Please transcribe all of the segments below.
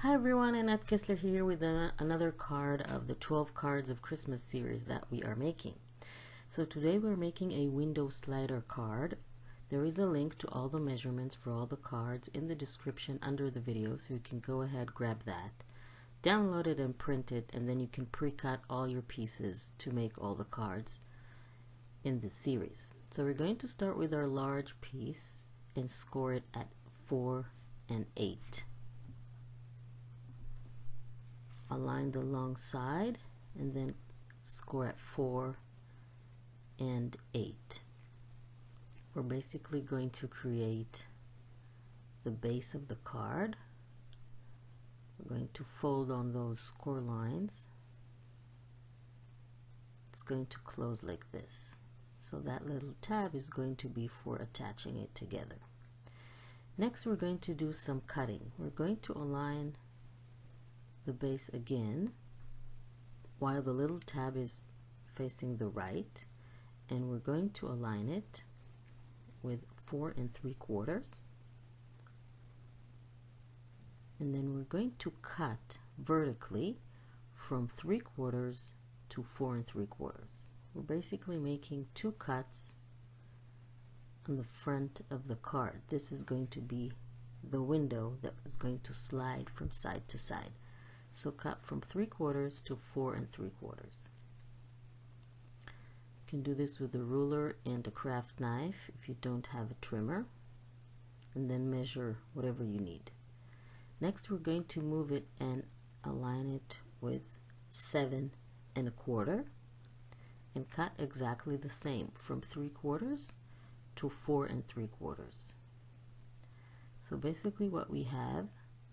Hi everyone, Annette Kessler here with another card of the 12 cards of Christmas series that we are making. So today we're making a window slider card. There is a link to all the measurements for all the cards in the description under the video, so you can go ahead, grab that, download it and print it, and then you can pre-cut all your pieces to make all the cards in this series. So we're going to start with our large piece and score it at 4 and 8. Align the long side and then score at 4 and 8. We're basically going to create the base of the card. We're going to fold on those score lines. It's going to close like this. So that little tab is going to be for attaching it together. Next we're going to do some cutting. We're going to align the base again while the little tab is facing the right, and we're going to align it with 4 3/4, and then we're going to cut vertically from 3/4 to 4 3/4. We're basically making 2 cuts on the front of the card. This is going to be the window that is going to slide from side to side. So cut from 3/4 to 4 3/4. You can do this with a ruler and a craft knife if you don't have a trimmer, and then measure whatever you need. Next we're going to move it and align it with 7 1/4 and cut exactly the same from 3/4 to 4 3/4. So basically what we have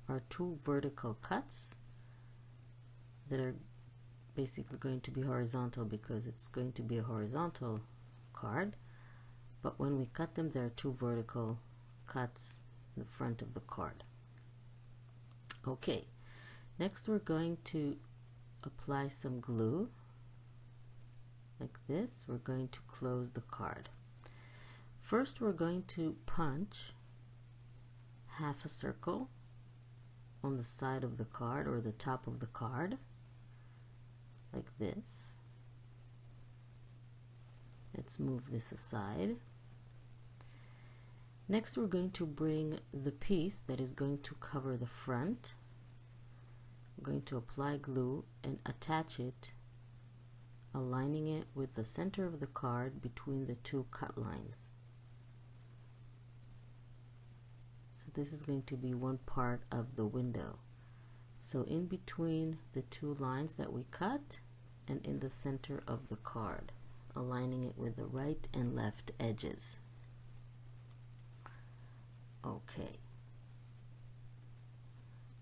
are 2 vertical cuts that are basically going to be horizontal because it's going to be a horizontal card, but when we cut them there are 2 vertical cuts in the front of the card. Okay, next we're going to apply some glue like this. We're going to close the card. First we're going to punch half a circle on the side of the card or the top of the card like this. Let's move this aside. Next we're going to bring the piece that is going to cover the front. We're going to apply glue and attach it, aligning it with the center of the card between the 2 cut lines. So this is going to be one part of the window. So in between the 2 lines that we cut and in the center of the card, aligning it with the right and left edges. Okay.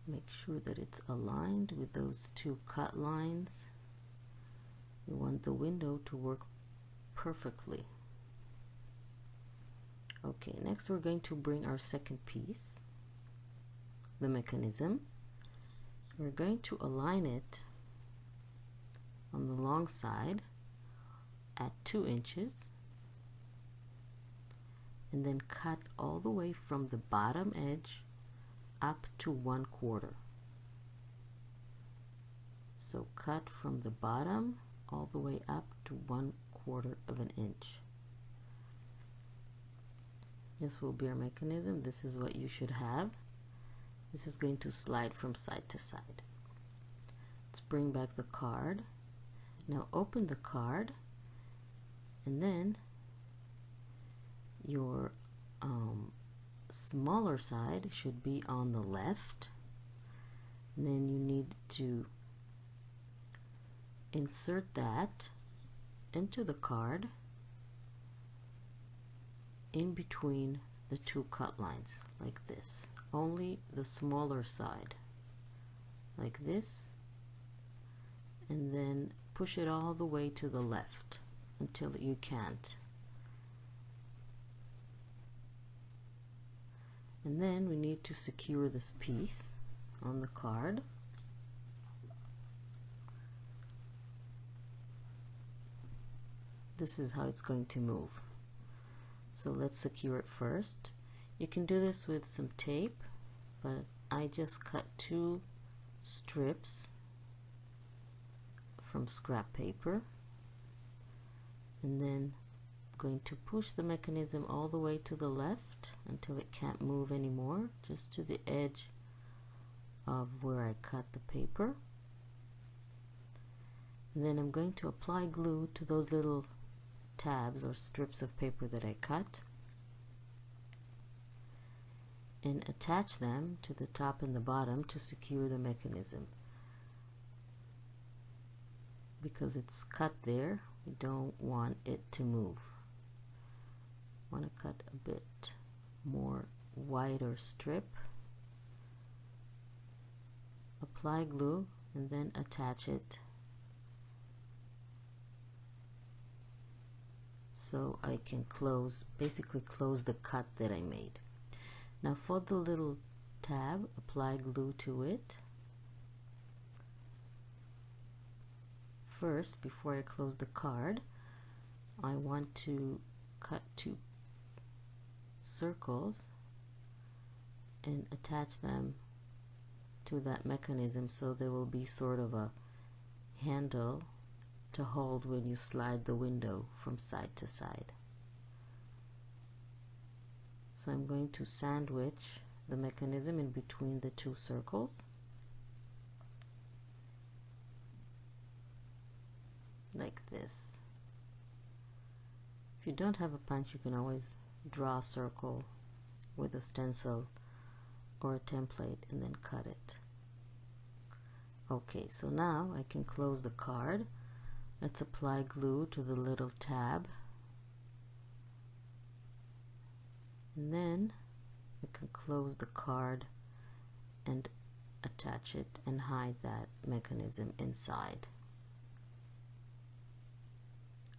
Make sure that it's aligned with those 2 cut lines. We want the window to work perfectly. Okay, next we're going to bring our second piece, the mechanism. We're going to align it on the long side at 2 inches and then cut all the way from the bottom edge up to 1/4. So cut from the bottom all the way up to 1/4 of an inch. This will be our mechanism. This is what you should have. This is going to slide from side to side. Let's bring back the card. Now open the card, and then your smaller side should be on the left. And then you need to insert that into the card in between the 2 cut lines like this. Only the smaller side like this, and then push it all the way to the left until you can't. And then we need to secure this piece on the card. This is how it's going to move. So let's secure it first. You can do this with some tape, but I just cut 2 strips from scrap paper, and then I'm going to push the mechanism all the way to the left until it can't move anymore, just to the edge of where I cut the paper. And then I'm going to apply glue to those little tabs or strips of paper that I cut and attach them to the top and the bottom to secure the mechanism. Because it's cut there, we don't want it to move. Want to cut a bit more wider strip, apply glue, and then attach it so I can basically close the cut that I made. Now for the little tab, apply glue to it. First, before I close the card, I want to cut 2 circles and attach them to that mechanism so there will be sort of a handle to hold when you slide the window from side to side. So I'm going to sandwich the mechanism in between the 2 circles like this. If you don't have a punch, you can always draw a circle with a stencil or a template and then cut it. Okay, so now I can close the card. Let's apply glue to the little tab, and then we can close the card and attach it and hide that mechanism inside.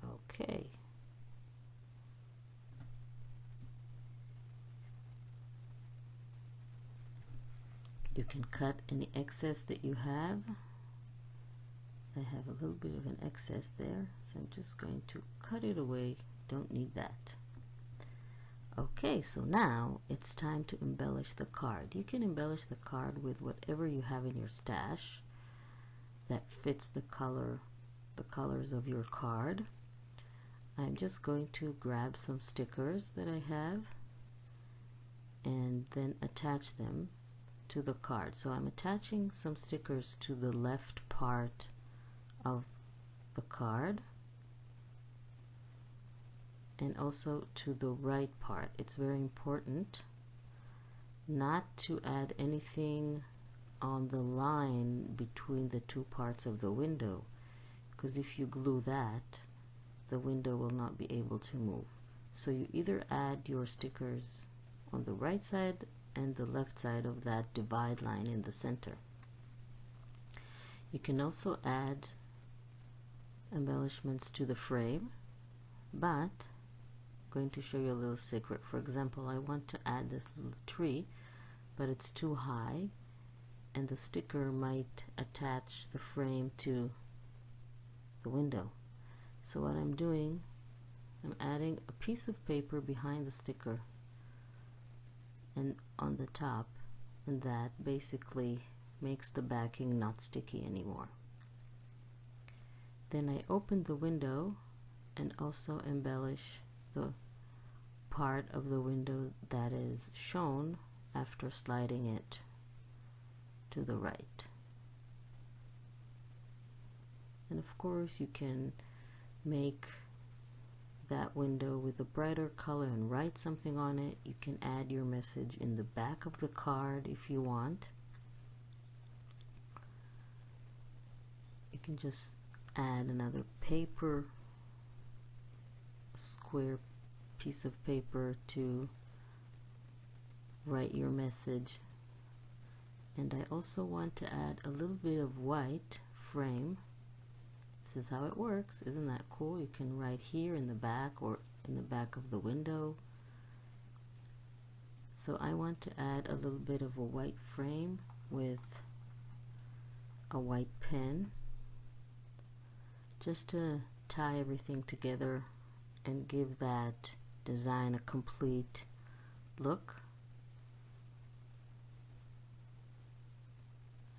Okay. You can cut any excess that you have. I have a little bit of an excess there, so I'm just going to cut it away. Don't need that. Okay, so now it's time to embellish the card. You can embellish the card with whatever you have in your stash that fits the colors of your card. I'm just going to grab some stickers that I have and then attach them to the card. So I'm attaching some stickers to the left part of the card and also to the right part. It's very important not to add anything on the line between the 2 parts of the window, because if you glue that, the window will not be able to move. So you either add your stickers on the right side and the left side of that divide line in the center. You can also add embellishments to the frame, but I'm going to show you a little secret. For example, I want to add this little tree, but it's too high and the sticker might attach the frame to the window. So what I'm doing, I'm adding a piece of paper behind the sticker and on the top, and that basically makes the backing not sticky anymore. Then I open the window and also embellish the part of the window that is shown after sliding it to the right. And of course you can make that window with a brighter color and write something on it. You can add your message in the back of the card if you want. You can just add another paper, square piece of paper to write your message. And I also want to add a little bit of white frame. This is how it works. Isn't that cool? You can write here in the back or in the back of the window. So I want to add a little bit of a white frame with a white pen, just to tie everything together and give that design a complete look.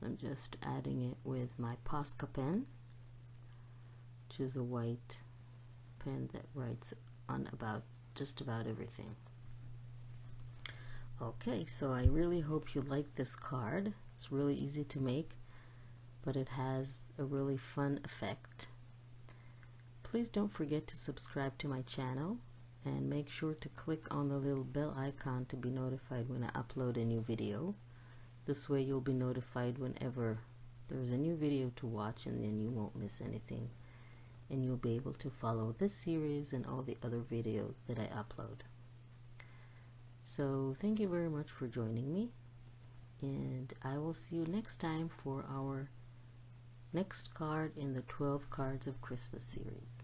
So I'm just adding it with my Posca pen, which is a white pen that writes on just about everything. Okay, so I really hope you like this card. It's really easy to make, but it has a really fun effect. Please don't forget to subscribe to my channel and make sure to click on the little bell icon to be notified when I upload a new video. This way you'll be notified whenever there's a new video to watch, and then you won't miss anything, and you'll be able to follow this series and all the other videos that I upload. So thank you very much for joining me, and I will see you next time for our next card in the 12 Cards of Christmas series.